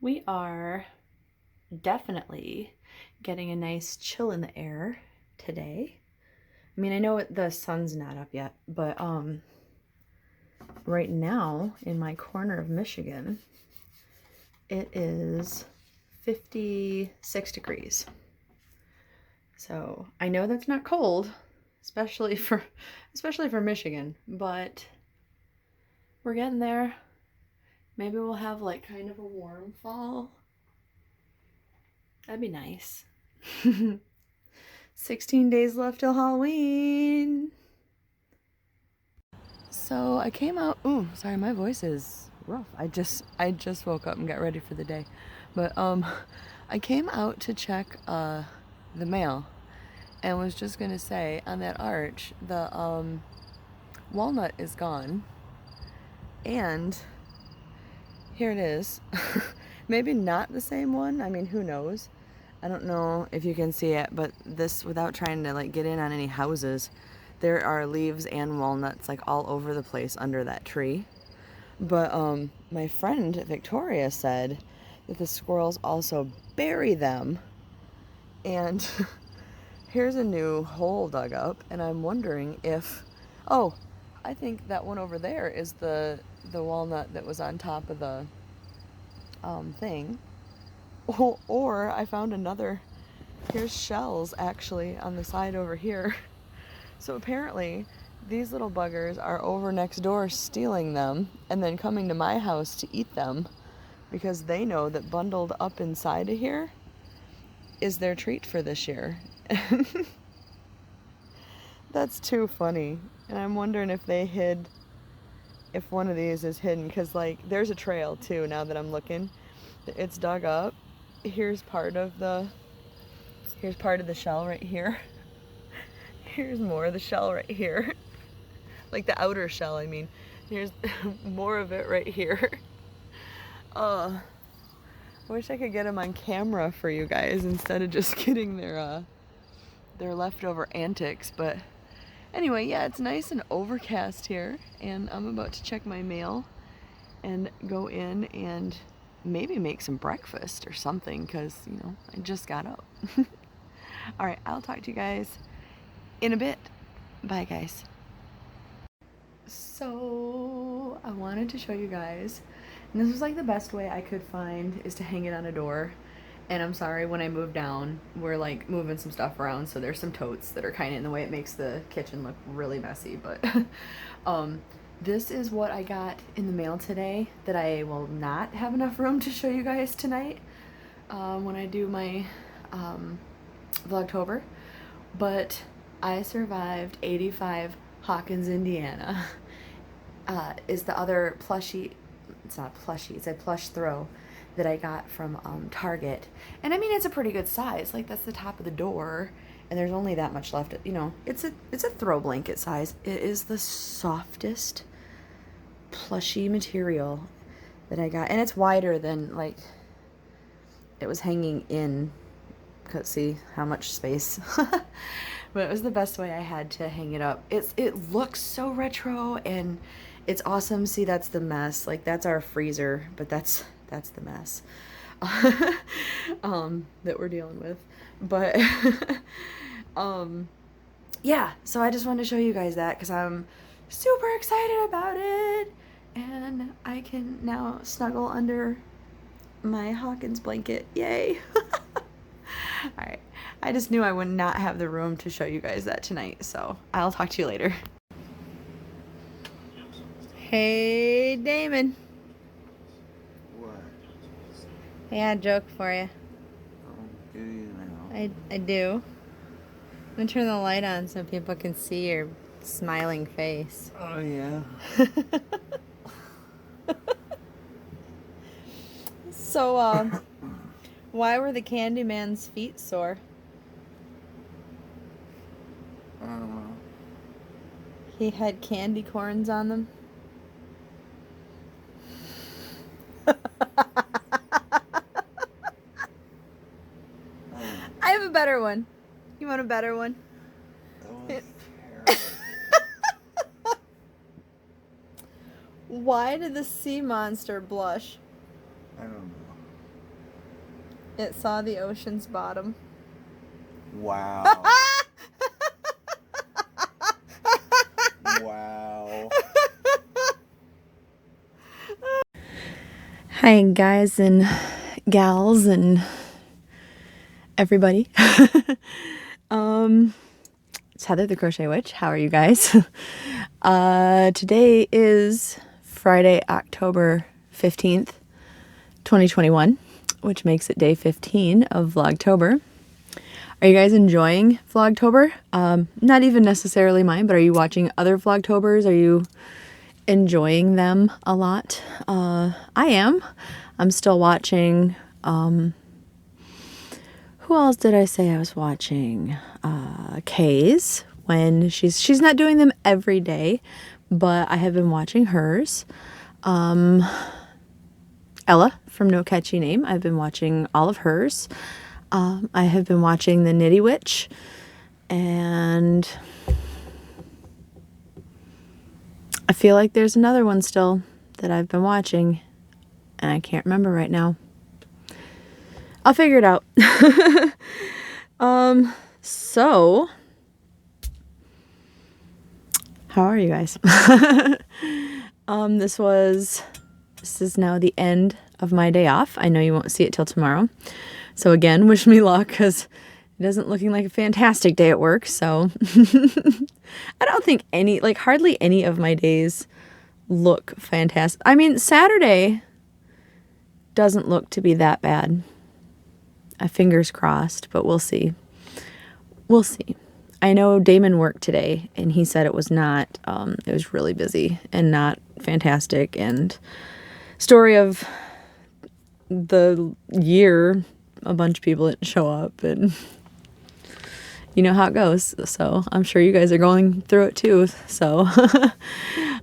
We are definitely getting a nice chill in the air today. I mean, I know the sun's not up yet, but right now in my corner of Michigan, it is 56 degrees. So I know that's not cold, especially for Michigan, but we're getting there. Maybe we'll have like kind of a warm fall. That'd be nice. 16 days left till Halloween. So I came out, ooh, sorry, my voice is rough. I just woke up and got ready for the day. But I came out to check the mail and was just gonna say on that arch, the walnut is gone. And here it is. Maybe not the same one. I mean, who knows? I don't know if you can see it, but this, without trying to like get in on any houses, there are leaves and walnuts like all over the place under that tree. But my friend Victoria said that the squirrels also bury them. And here's a new hole dug up, and I'm wondering if, oh, I think that one over there is the walnut that was on top of the thing. Or I found another. Here's shells actually on the side over here. So apparently these little buggers are over next door stealing them and then coming to my house to eat them because they know that bundled up inside of here is their treat for this year. That's too funny. And I'm wondering if they hid, if one of these is hidden, because like there's a trail too now that I'm looking. It's dug up. Here's part of the shell right here. Here's more of the shell right here. Like the outer shell, I mean. Here's more of it right here. I wish I could get them on camera for you guys instead of just getting their leftover antics. But anyway, yeah, it's nice and overcast here, and I'm about to check my mail and go in and maybe make some breakfast or something, because, you know, I just got up. All right, I'll talk to you guys in a bit. Bye, guys. So I wanted to show you guys, and this was like the best way I could find is to hang it on a door. And I'm sorry, when I moved down, we're like moving some stuff around, so there's some totes that are kind of in the way. It makes the kitchen look really messy, but this is what I got in the mail today that I will not have enough room to show you guys tonight when I do my Vlogtober. But I survived 85 Hawkins, Indiana. Is the other plushie, it's not plushie, it's a plush throw that I got from Target. And I mean, it's a pretty good size. Like, that's the top of the door, and there's only that much left. You know, it's a throw blanket size. It is the softest plushy material that I got, and it's wider than like it was hanging in. Could see how much space. But it was the best way I had to hang it up. It looks so retro, and it's awesome. See, that's the mess. Like, that's our freezer, but that's the mess that we're dealing with. But yeah, so I just wanted to show you guys that because I'm super excited about it, and I can now snuggle under my Hawkins blanket. Yay. Alright, I just knew I would not have the room to show you guys that tonight, so I'll talk to you later. Hey, Damon. What? I had a joke for you. Oh, do you now? I do. I'm gonna turn the light on so people can see your smiling face. Oh, yeah. So, why were the Candyman's feet sore? I don't know. He had candy corns on them. I have a better one. You want a better one? That was terrible. Why did the sea monster blush? I don't know. It saw the ocean's bottom. Wow. Wow. Hi guys and gals and everybody. It's Heather the Crochet Witch. How are you guys? Today is Friday, October 15th, 2021, which makes it day 15 of Vlogtober. Are you guys enjoying Vlogtober? Not even necessarily mine, but are you watching other Vlogtobers? Are you enjoying them a lot? I am. I'm still watching, who else did I say I was watching? Kay's, when she's not doing them every day, but I have been watching hers. Ella from No Catchy Name, I've been watching all of hers. I have been watching the Nitty Witch, and I feel like there's another one still that I've been watching, and I can't remember right now. I'll figure it out. So, how are you guys? This is now the end of my day off. I know you won't see it till tomorrow. So again, wish me luck, because it isn't looking like a fantastic day at work. So I don't think hardly any of my days look fantastic. I mean, Saturday doesn't look to be that bad. Fingers crossed, but we'll see. We'll see. I know Damon worked today, and he said it was not, it was really busy and not fantastic. And story of the year, a bunch of people didn't show up, and you know how it goes. So I'm sure you guys are going through it too. So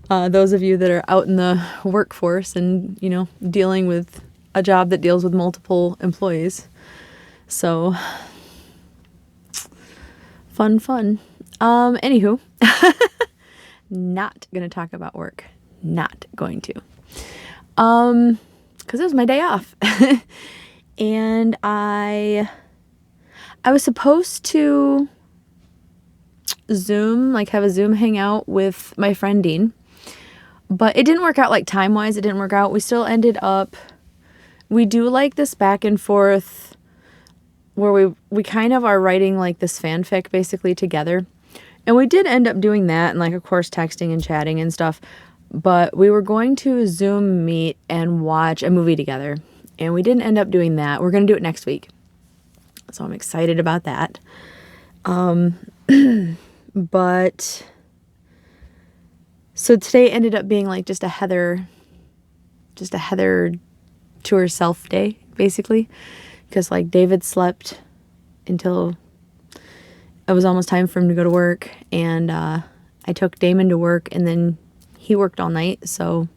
those of you that are out in the workforce and, you know, dealing with a job that deals with multiple employees. So fun. Anywho, not gonna talk about work. Not going to. Because it was my day off. And I was supposed to have a Zoom hangout with my friend Dean, but it didn't work out, like time-wise, it didn't work out. We still ended up, we do like this back and forth where we kind of are writing like this fanfic basically together. And we did end up doing that, and like, of course, texting and chatting and stuff, but we were going to Zoom meet and watch a movie together. And we didn't end up doing that. We're going to do it next week. So I'm excited about that. But so today ended up being like just a Heather to herself day, basically. Because like David slept until it was almost time for him to go to work. And I took Damon to work, and then he worked all night. So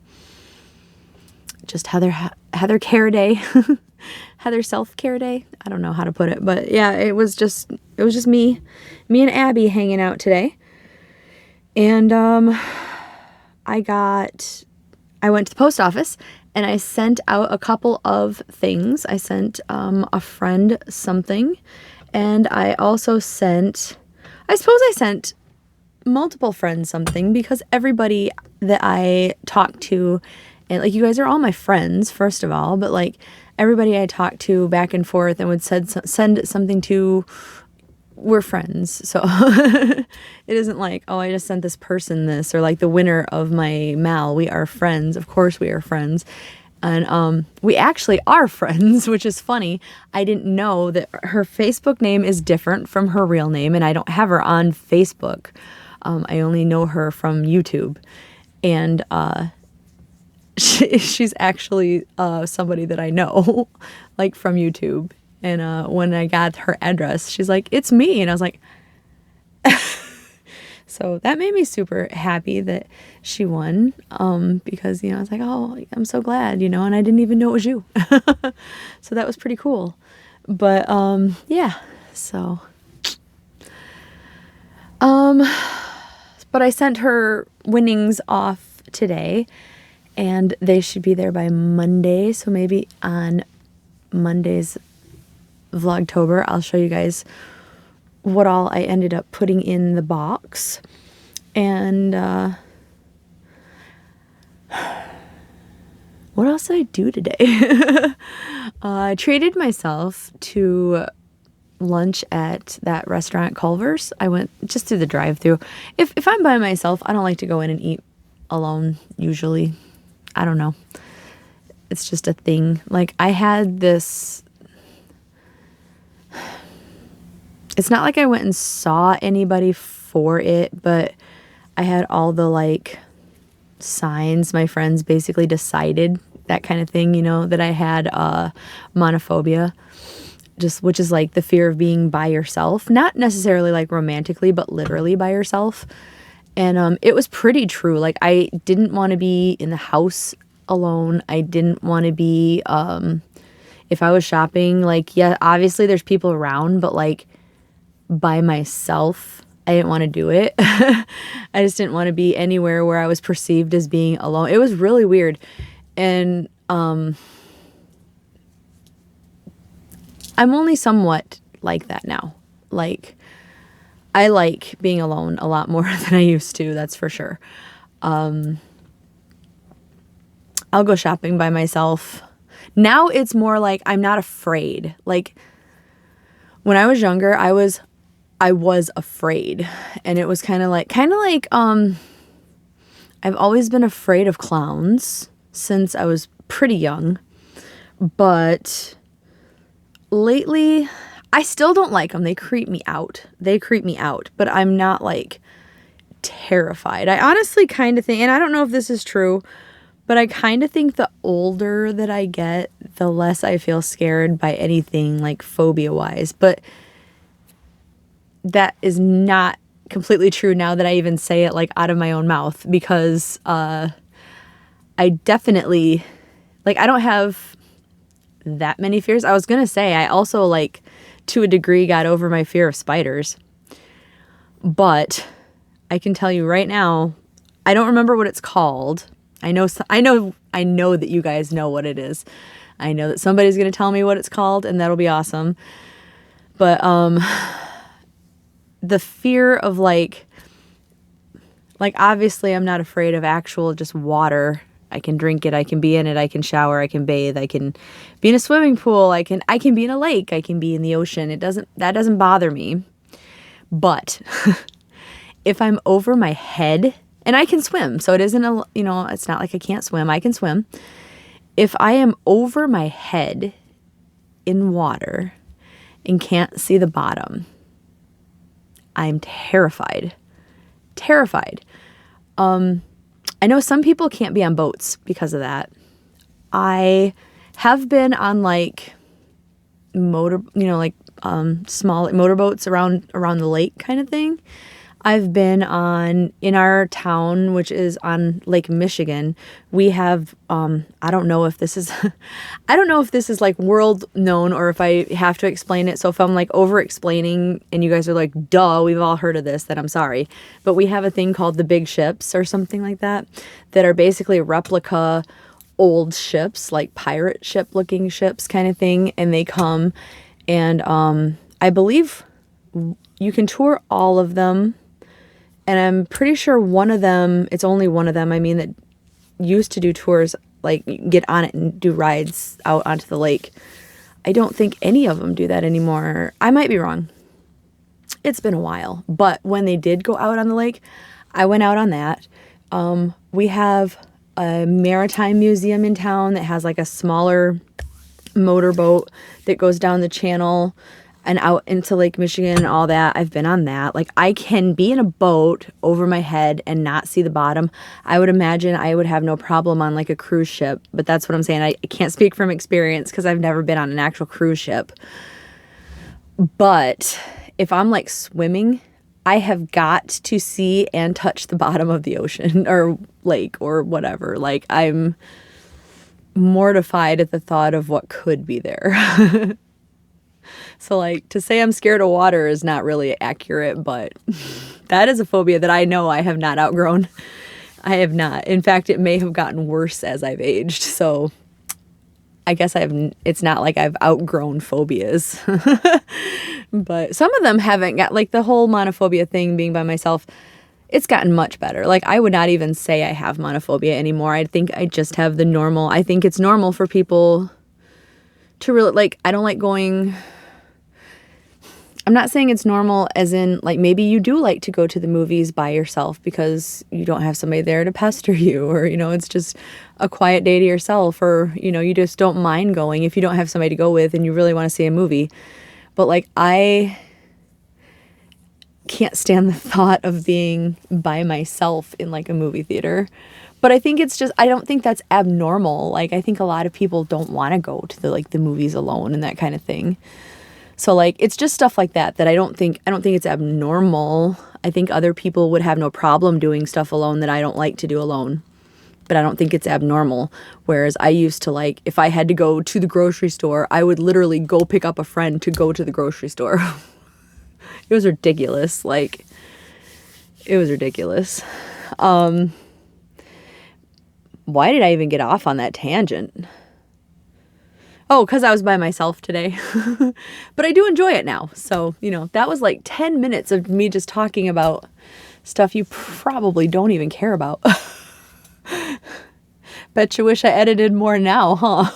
just Heather care day. Heather self-care day. I don't know how to put it, but yeah, it was just me and Abby hanging out today. And I went to the post office, and I sent out a couple of things. I sent a friend something, and I sent multiple friends something, because everybody that I talked to, and like, you guys are all my friends, first of all, but like everybody I talked to back and forth and would send something to, we're friends. So it isn't like, oh, I just sent this person this, or like the winner of my Mal. We are friends. Of course we are friends. And we actually are friends, which is funny. I didn't know that her Facebook name is different from her real name, and I don't have her on Facebook. I only know her from YouTube. And she's actually somebody that I know, like from YouTube. And when I got her address, she's like, "It's me." And I was like, so that made me super happy that she won, because, you know, I was like, oh, I'm so glad, you know, and I didn't even know it was you. So that was pretty cool. But yeah, so but I sent her winnings off today, and they should be there by Monday. So maybe on Monday's Vlogtober, I'll show you guys what all I ended up putting in the box. And what else did I do today? I treated myself to lunch at that restaurant Culver's. I went just through the drive-thru. If I'm by myself, I don't like to go in and eat alone usually. I don't know. It's just a thing. Like, I had this, it's not like I went and saw anybody for it, but I had all the like signs. My friends basically decided, that kind of thing, you know, that I had monophobia, just, which is like the fear of being by yourself, not necessarily like romantically, but literally by yourself. And it was pretty true. Like, I didn't want to be in the house alone. I didn't want to be, if I was shopping, like, yeah, obviously there's people around, but like by myself, I didn't want to do it. I just didn't want to be anywhere where I was perceived as being alone. It was really weird. And I'm only somewhat like that now. Like, I like being alone a lot more than I used to, that's for sure. I'll go shopping by myself. Now it's more like I'm not afraid. Like, when I was younger, I was afraid. And it was kind of like I've always been afraid of clowns since I was pretty young. But lately, I still don't like them. They creep me out. But I'm not like terrified. I honestly kind of think, and I don't know if this is true, but I kind of think the older that I get, the less I feel scared by anything like phobia wise. But that is not completely true now that I even say it like out of my own mouth, because I definitely, like, I don't have that many fears. I was going to say, I also, like, to a degree got over my fear of spiders. But I can tell you right now, I don't remember what it's called. I know that you guys know what it is. I know that somebody's going to tell me what it's called, and that'll be awesome. But the fear of like obviously I'm not afraid of actual just water. I can drink it, I can be in it, I can shower, I can bathe, I can be in a swimming pool, I can be in a lake, I can be in the ocean. That doesn't bother me. But if I'm over my head, and I can swim, so it isn't it's not like I can't swim, I can swim. If I am over my head in water and can't see the bottom, I'm terrified. I know some people can't be on boats because of that. I have been on like small motorboats around the lake kind of thing. I've been in our town, which is on Lake Michigan. We have, I don't know if this is like world known or if I have to explain it. So if I'm like over explaining and you guys are like, duh, we've all heard of this, then I'm sorry. But we have a thing called the big ships or something like that are basically replica old ships, like pirate ship looking ships kind of thing. And they come and, I believe you can tour all of them. And I'm pretty sure it's only one of them, I mean, that used to do tours, like get on it and do rides out onto the lake. I don't think any of them do that anymore. I might be wrong. It's been a while. But when they did go out on the lake, I went out on that. We have a maritime museum in town that has like a smaller motorboat that goes down the channel and out into Lake Michigan and all that. I've been on that. Like, I can be in a boat over my head and not see the bottom. I would imagine I would have no problem on like a cruise ship, but that's what I'm saying. I can't speak from experience because I've never been on an actual cruise ship. But if I'm like swimming, I have got to see and touch the bottom of the ocean or lake or whatever. Like, I'm mortified at the thought of what could be there. So, like, to say I'm scared of water is not really accurate, but that is a phobia that I know I have not outgrown. I have not. In fact, it may have gotten worse as I've aged. So, I guess it's not like I've outgrown phobias. But some of them haven't got, like the whole monophobia thing, being by myself, it's gotten much better. Like I would not even say I have monophobia anymore. I think I just have the normal. I think it's normal for people to really, like, I don't like going, I'm not saying it's normal as in like maybe you do like to go to the movies by yourself because you don't have somebody there to pester you, or it's just a quiet day to yourself, or you just don't mind going if you don't have somebody to go with and you really want to see a movie. But like I can't stand the thought of being by myself in like a movie theater. But I think it's just, I don't think that's abnormal. Like I think a lot of people don't want to go to the movies alone and that kind of thing. So like it's just stuff like that I don't think it's abnormal. I think other people would have no problem doing stuff alone that I don't like to do alone. But I don't think it's abnormal. Whereas I used to, like, if I had to go to the grocery store, I would literally go pick up a friend to go to the grocery store. It was ridiculous. Like, it was ridiculous. Why did I even get off on that tangent? Oh, because I was by myself today. But I do enjoy it now. So, that was like 10 minutes of me just talking about stuff you probably don't even care about. Bet you wish I edited more now, huh?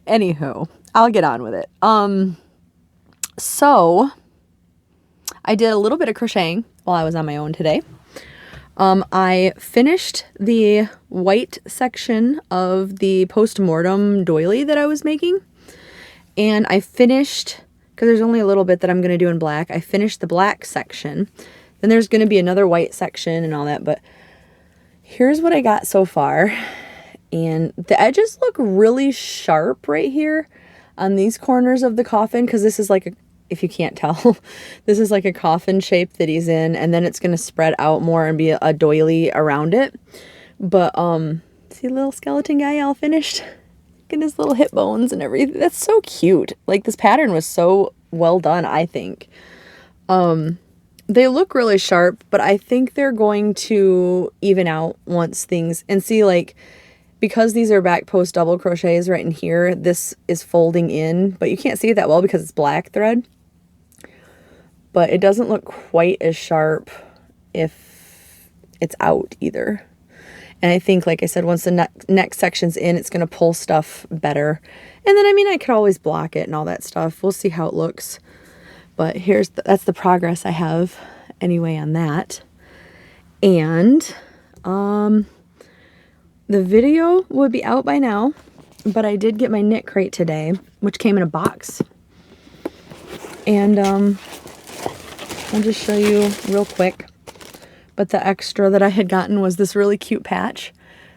Anywho, I'll get on with it. So I did a little bit of crocheting while I was on my own today. I finished the white section of the post-mortem doily that I was making. And I finished, because there's only a little bit that I'm going to do in black, I finished the black section. Then there's going to be another white section and all that, but here's what I got so far. And the edges look really sharp right here on these corners of the coffin, because this is like if you can't tell, this is like a coffin shape that he's in, and then it's going to spread out more and be a doily around it. But see the little skeleton guy all finished? Look at his little hip bones and everything. That's so cute. Like, this pattern was so well done, I think. They look really sharp, but I think they're going to even out once things, and see, like, because these are back post double crochets right in here, this is folding in, but you can't see it that well because it's black thread. But it doesn't look quite as sharp if it's out either. And I think, like I said, once the next section's in, it's going to pull stuff better. And then, I mean, I could always block it and all that stuff. We'll see how it looks. But that's the progress I have anyway on that. And the video would be out by now, but I did get my knit crate today, which came in a box. And I'll just show you real quick. But the extra that I had gotten was this really cute patch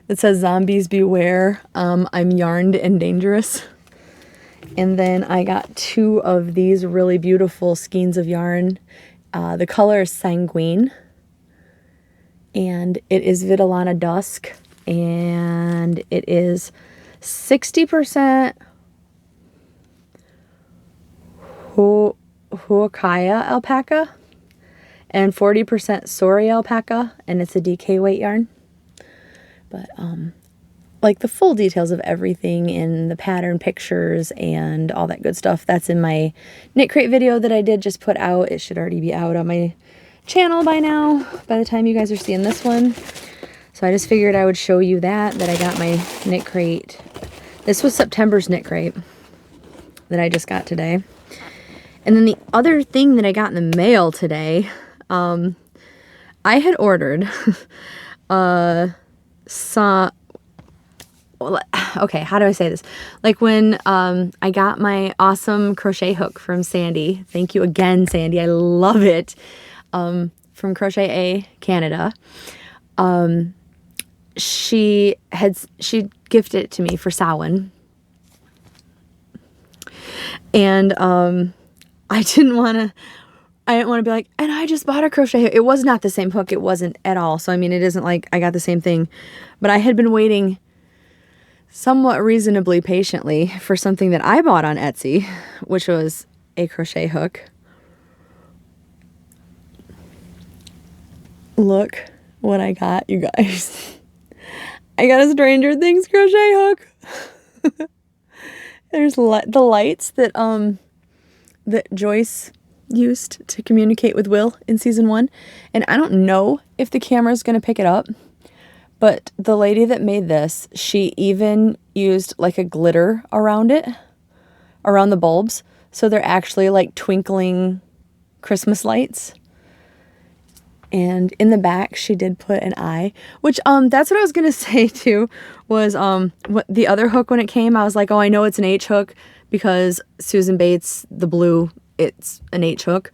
that says "Zombies Beware, I'm yarned and dangerous." And then I got 2 of these really beautiful skeins of yarn. The color is Sanguine. And it is Vitellana Dusk. And it is 60% Huacaya alpaca and 40% Sori alpaca. And it's a DK weight yarn. But, like, the full details of everything in the pattern pictures and all that good stuff, that's in my knit crate video that I did just put out. It should already be out on my channel by now, by the time you guys are seeing this one. So I just figured I would show you that I got my knit crate. This was September's knit crate that I just got today. And then the other thing that I got in the mail today, I had ordered okay, how do I say this? Like, when I got my awesome crochet hook from Sandy. Thank you again, Sandy. I love it. From Crochet A Canada. She gifted it to me for Samhain. And I didn't want to be like, and I just bought a crochet hook. It was not the same hook. It wasn't at all. So, I mean, it isn't like I got the same thing. But I had been waiting somewhat reasonably patiently for something that I bought on Etsy, which was a crochet hook. Look what I got, you guys. I got a Stranger Things crochet hook. There's the lights that Joyce used to communicate with Will in season 1. And I don't know if the camera's going to pick it up, but the lady that made this, she even used like a glitter around it, around the bulbs. So they're actually like twinkling Christmas lights. And in the back, she did put an eye, which, that's what I was going to say too, was, what the other hook when it came, I was like, oh, I know it's an H hook because Susan Bates, the blue, it's an H hook.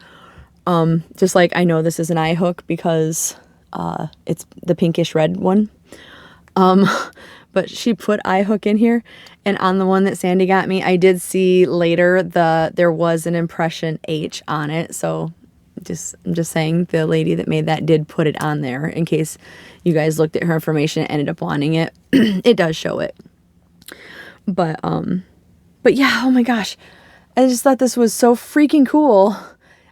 Just like I know this is an I hook because, it's the pinkish red one. But she put I hook in here, and on the one that Sandy got me, I did see later there was an impression H on it, so I'm just saying the lady that made that did put it on there in case you guys looked at her information and ended up wanting it. It does show it. But yeah, oh my gosh. I just thought this was so freaking cool.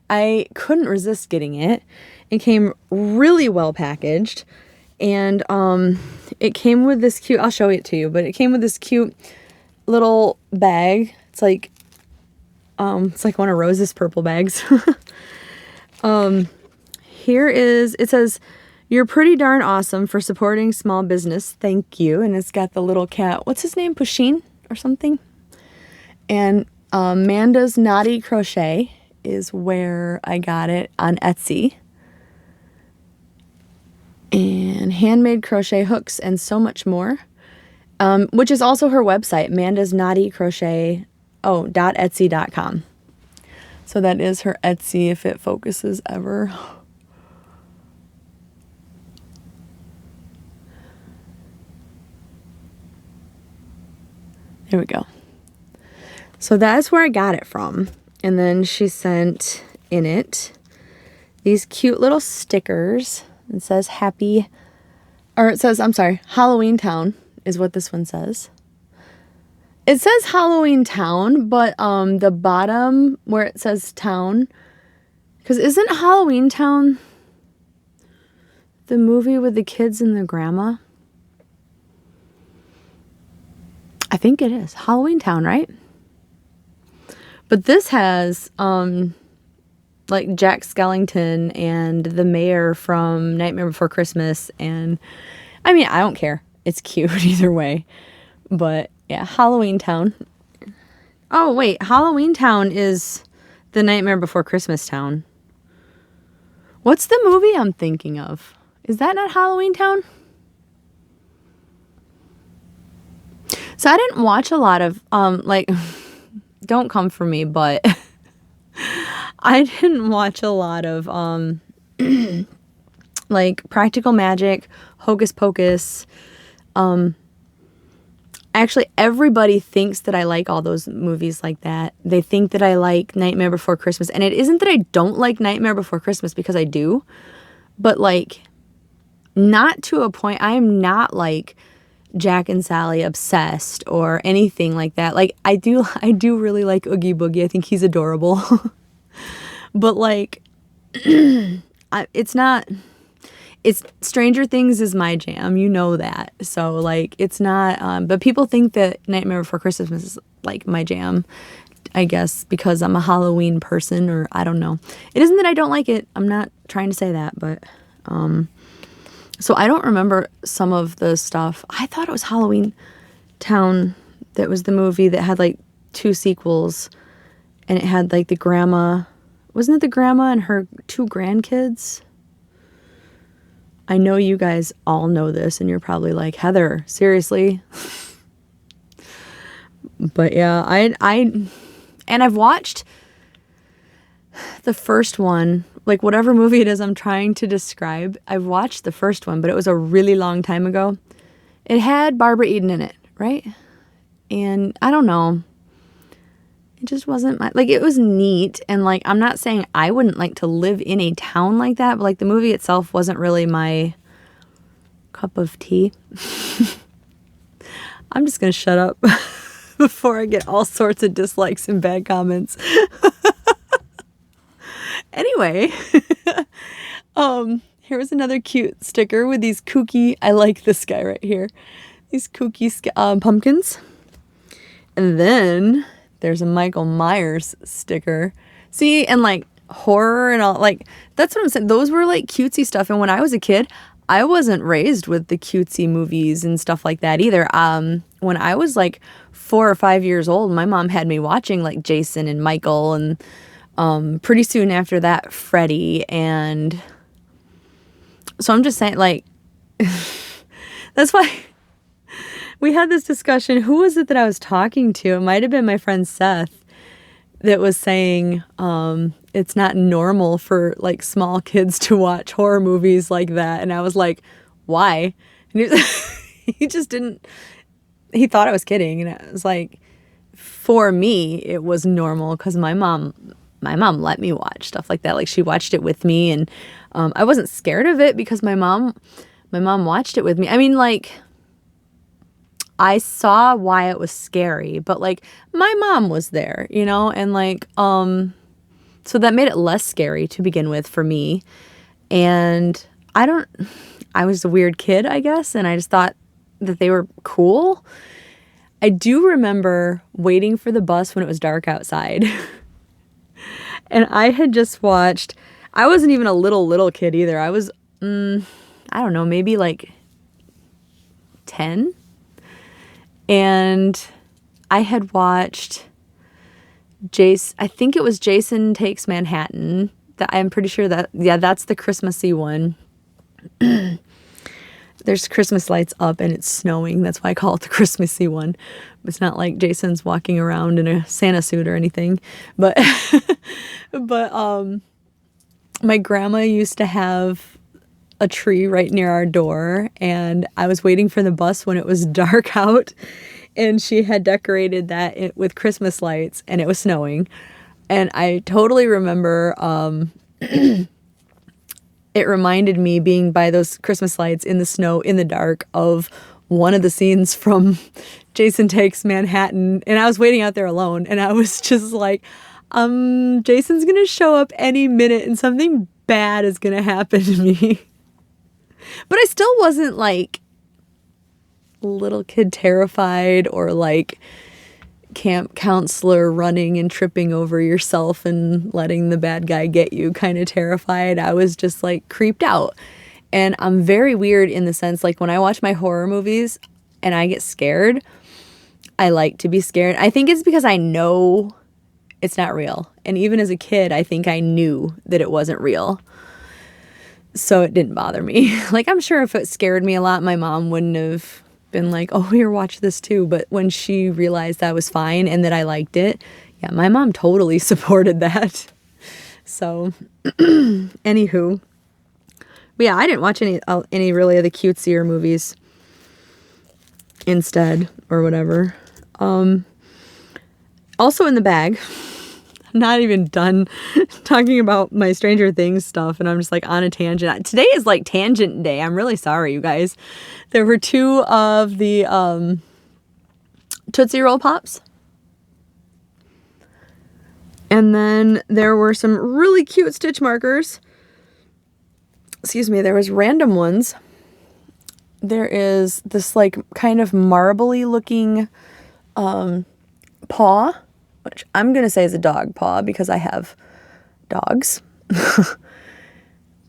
I couldn't resist getting it. It came really well packaged, and it came with this cute, I'll show it to you, but it came with this cute little bag. It's like one of Rose's purple bags. It says, "You're pretty darn awesome for supporting small business. Thank you." And it's got the little cat. What's his name? Pusheen or something? And Manda's Naughty Crochet is where I got it on Etsy. And handmade crochet hooks and so much more. Which is also her website, Manda's Naughty Crochet, .etsy.com. So that is her Etsy if it focuses ever. There we go. So that's where I got it from. And then she sent in it these cute little stickers. It says Halloween Town is what this one says. It says Halloween Town, but the bottom where it says town, because isn't Halloween Town the movie with the kids and the grandma? I think it is Halloween Town, right? But this has like Jack Skellington and the mayor from Nightmare Before Christmas, and I mean, I don't care. It's cute either way. But yeah, Halloween Town. Oh, wait, Halloween Town is the Nightmare Before Christmas town. What's the movie I'm thinking of? Is that not Halloween Town? So I didn't watch a lot of, don't come for me, but I didn't watch a lot of, like Practical Magic, Hocus Pocus. Actually, everybody thinks that I like all those movies like that. They think that I like Nightmare Before Christmas. And it isn't that I don't like Nightmare Before Christmas, because I do. But, like, not to a point. I am not, like, Jack and Sally obsessed or anything like that. Like, I do really like Oogie Boogie. I think he's adorable. But, like, it's Stranger Things is my jam, you know that. So, like, it's not, but people think that Nightmare Before Christmas is, like, my jam, I guess, because I'm a Halloween person, or I don't know. It isn't that I don't like it. I'm not trying to say that, but, so I don't remember some of the stuff. I thought it was Halloween Town that was the movie that had, like, 2 sequels, and it had, like, the grandma. Wasn't it the grandma and her 2 grandkids? I know you guys all know this, and you're probably like, Heather, seriously? But yeah, I've watched the first one, like whatever movie it is I'm trying to describe. I've watched the first one, but it was a really long time ago. It had Barbara Eden in it, right? And I don't know. It just wasn't like, it was neat. And like, I'm not saying I wouldn't like to live in a town like that, but like the movie itself wasn't really my cup of tea. I'm just going to shut up before I get all sorts of dislikes and bad comments. Anyway, here was another cute sticker with these kooky, I like this guy right here, these kooky pumpkins. And then there's a Michael Myers sticker. See, and like horror and all, like, that's what I'm saying. Those were like cutesy stuff. And when I was a kid, I wasn't raised with the cutesy movies and stuff like that either. When I was like 4 or 5 years old, my mom had me watching like Jason and Michael, and pretty soon after that, Freddy. And so I'm just saying, like, that's why we had this discussion. Who was it that I was talking to? It might have been my friend Seth that was saying it's not normal for like small kids to watch horror movies like that. And I was like, why? And he just didn't, he thought I was kidding. And I was like, for me, it was normal because my mom let me watch stuff like that. Like, she watched it with me, and I wasn't scared of it because my mom watched it with me. I mean, like, I saw why it was scary, but like my mom was there, you know, and like, so that made it less scary to begin with for me. And I was a weird kid, I guess. And I just thought that they were cool. I do remember waiting for the bus when it was dark outside. And I had just watched, I wasn't even a little kid either. I was, I don't know, maybe like 10. And I had watched I think it was Jason Takes Manhattan. I'm pretty sure that, yeah, that's the Christmassy one. There's Christmas lights up and it's snowing. That's why I call it the Christmassy one. It's not like Jason's walking around in a Santa suit or anything. But, my grandma used to have a tree right near our door, and I was waiting for the bus when it was dark out, and she had decorated that with Christmas lights, and it was snowing. And I totally remember it reminded me, being by those Christmas lights in the snow in the dark, of one of the scenes from Jason Takes Manhattan. And I was waiting out there alone, and I was just like, Jason's gonna show up any minute and something bad is gonna happen to me. But I still wasn't like little kid terrified, or like camp counselor running and tripping over yourself and letting the bad guy get you kind of terrified. I was just like creeped out. And I'm very weird in the sense, like, when I watch my horror movies and I get scared, I like to be scared. I think it's because I know it's not real. And even as a kid, I think I knew that it wasn't real. So it didn't bother me. Like, I'm sure if it scared me a lot, my mom wouldn't have been like, oh, here, watch this too. But when she realized that was fine and that I liked it, yeah, my mom totally supported that. So, anywho. But yeah, I didn't watch any really of the cutesier movies instead, or whatever. Also in the bag, I'm not even done talking about my Stranger Things stuff, and I'm just like on a tangent. Today is like tangent day. I'm really sorry, you guys. There were 2 of the Tootsie Roll Pops. And then there were some really cute stitch markers. Excuse me, there was random ones. There is this like kind of marbly looking paw, which I'm going to say is a dog paw because I have dogs.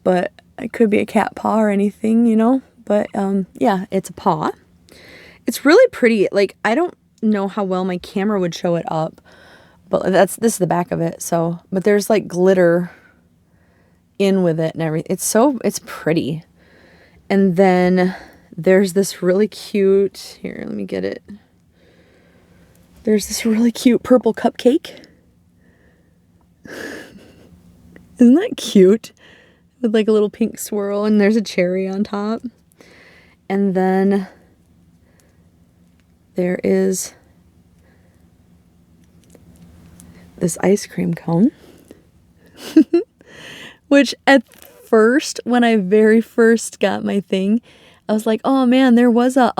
But it could be a cat paw or anything, you know. But yeah, it's a paw. It's really pretty. Like, I don't know how well my camera would show it up, but this is the back of it. So, but there's like glitter in with it and everything. It's pretty. And then there's this really cute, here, let me get it. There's this really cute purple cupcake. Isn't that cute? With like a little pink swirl, and there's a cherry on top. And then there is this ice cream cone. Which at first, when I very first got my thing, I was like, oh man, there was a,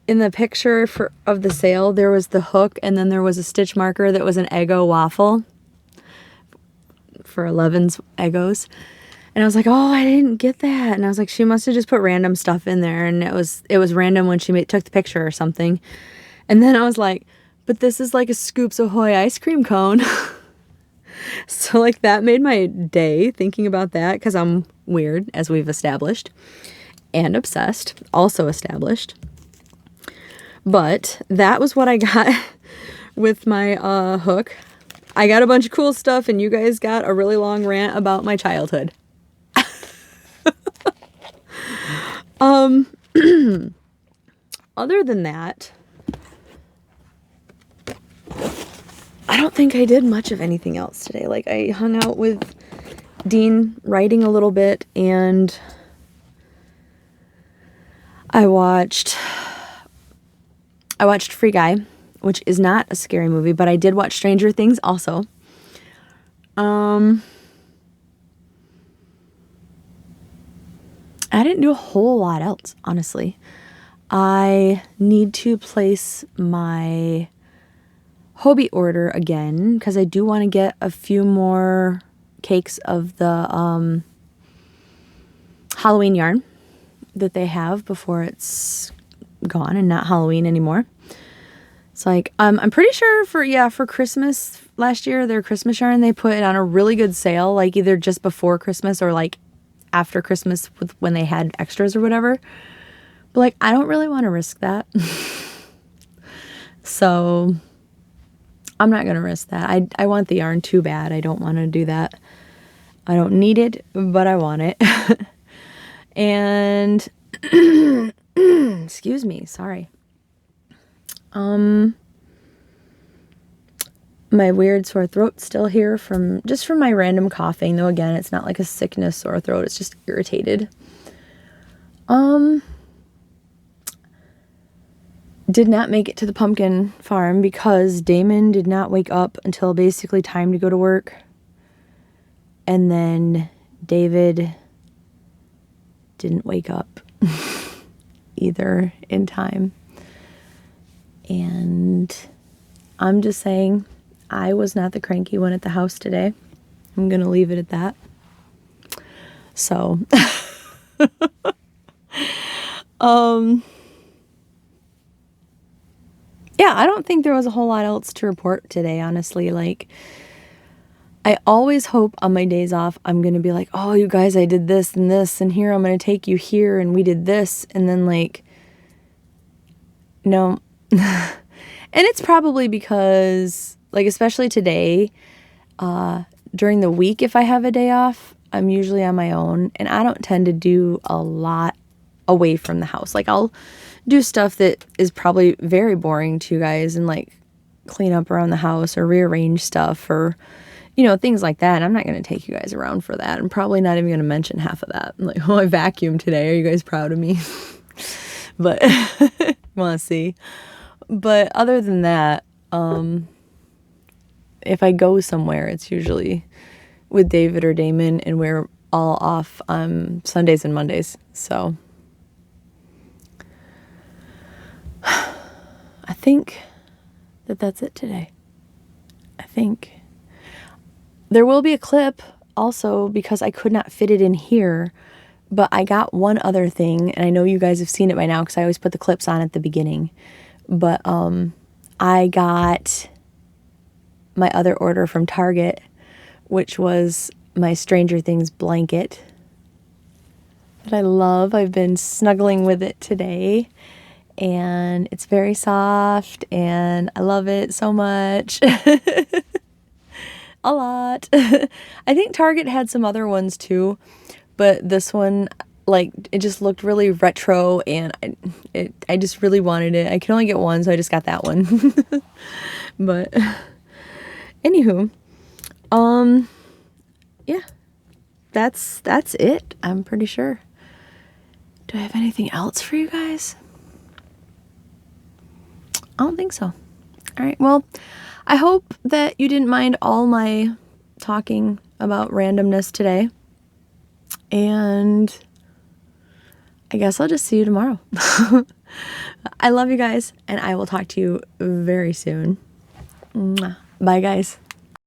in the picture of the sale, there was the hook, and then there was a stitch marker that was an Eggo waffle for 11's Eggos. And I was like, oh, I didn't get that. And I was like, she must have just put random stuff in there. And it was random when she took the picture or something. And then I was like, but this is like a Scoops Ahoy ice cream cone. So like that made my day thinking about that, because I'm weird, as we've established, and obsessed, also established. But that was what I got with my hook. I got a bunch of cool stuff, and you guys got a really long rant about my childhood. Other than that, I don't think I did much of anything else today. Like, I hung out with Dean writing a little bit, and I watched Free Guy, which is not a scary movie, but I did watch Stranger Things also. I didn't do a whole lot else, honestly. I need to place my Hobie order again, because I do want to get a few more cakes of the Halloween yarn that they have before it's gone and not Halloween anymore. It's like, I'm pretty sure for Christmas last year, their Christmas yarn, they put it on a really good sale, like either just before Christmas or like after Christmas when they had extras or whatever. But like, I don't really want to risk that. So I'm not going to risk that. I want the yarn too bad. I don't want to do that. I don't need it, but I want it. And excuse me, sorry. My weird sore throat's still here from my random coughing, though again, it's not like a sickness sore throat, it's just irritated. Did not make it to the pumpkin farm because Damon did not wake up until basically time to go to work. And then David didn't wake up either in time. And I'm just saying, I was not the cranky one at the house today. I'm going to leave it at that. So, yeah, I don't think there was a whole lot else to report today, honestly. Like, I always hope on my days off, I'm going to be like, oh, you guys, I did this, and here, I'm going to take you here, and we did this, and then, like, no. And it's probably because, like, especially today, during the week, if I have a day off, I'm usually on my own, and I don't tend to do a lot away from the house. Like, I'll do stuff that is probably very boring to you guys, and like clean up around the house or rearrange stuff or, you know, things like that. I'm not going to take you guys around for that. I'm probably not even going to mention half of that. I'm like, oh, I vacuumed today. Are you guys proud of me? But want to see. But other than that, if I go somewhere, it's usually with David or Damon, and we're all off on Sundays and Mondays. So I think that that's it today. I think there will be a clip also because I could not fit it in here, but I got one other thing, and I know you guys have seen it by now because I always put the clips on at the beginning. But I got my other order from Target, which was my Stranger Things blanket that I love. I've been snuggling with it today, and it's very soft, and I love it so much. A lot. I think Target had some other ones too, but this one, like, it just looked really retro, and I just really wanted it. I could only get one, so I just got that one. But anywho, yeah, that's it. I'm pretty sure. Do I have anything else for you guys? I don't think so. All right. Well, I hope that you didn't mind all my talking about randomness today. And I guess I'll just see you tomorrow. I love you guys, and I will talk to you very soon. Mwah. Bye, guys.